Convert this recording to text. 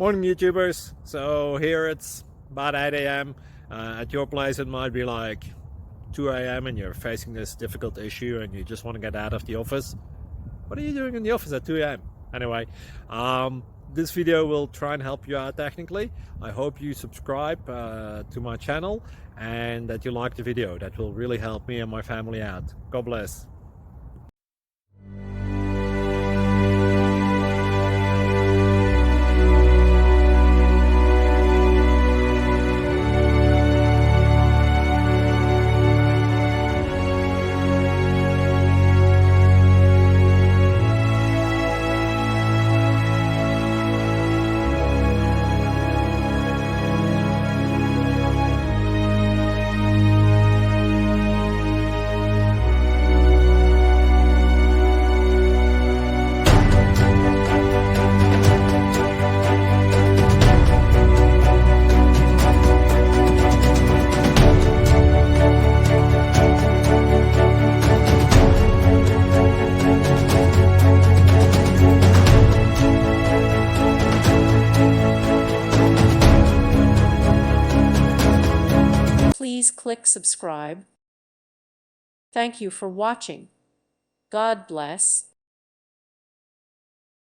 Morning YouTubers. So here it's about 8 a.m. At your place it might be like 2 a.m. and you're facing this difficult issue and you just want to get out of the office. What are you doing in the office at 2 a.m.? Anyway, this video will try and help you out technically. I hope you subscribe to my channel and that you like the video. That will really help me and my family out. God bless. Please click subscribe. Thank you for watching. God bless.